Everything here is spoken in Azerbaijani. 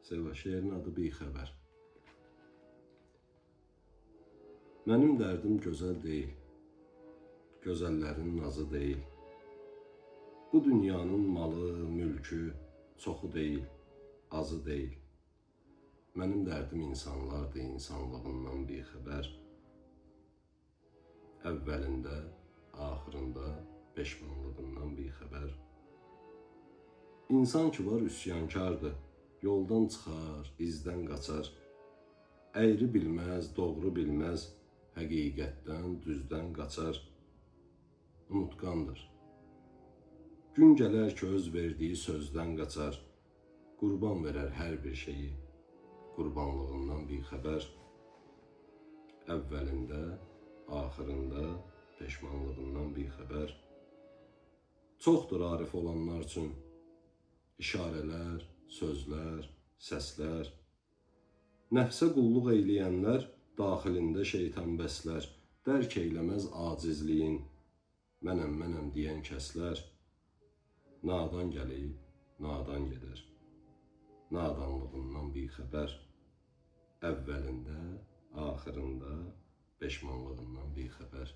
Seva, şeirin adı Bixəbər. Mənim dərdim gözəl deyil, gözəllərin nazı deyil. Bu dünyanın malı, mülkü çoxu deyil, azı deyil. Mənim dərdim insanlardır, insanlığından bixəbər. Əvvəlində, axırında peşmanlığından bixəbər. İnsan ki var üsyankardır, yoldan çıxar, izdən qaçar. Əyri bilməz, doğru bilməz, həqiqətdən, düzdən qaçar. Unutqandır. Gün gələr ki öz verdiyi sözdən qaçar. Qurban verər hər bir şeyi, qurbanlığından bixəbər. Əvvəlində, axırında peşmanlığından bixəbər. Çoxdur arif olanlar üçün işarələr, sözlər, səslər. Nəfsə qulluq eyləyənlər daxilində şeytan bəslər. Dərk eyləməz acizliyin, mənəm deyən kəslər. Nadan gəlib, nadan gedər, nadanlığından bixəbər. Əvvəlində, axırında peşmanlığından bixəbər.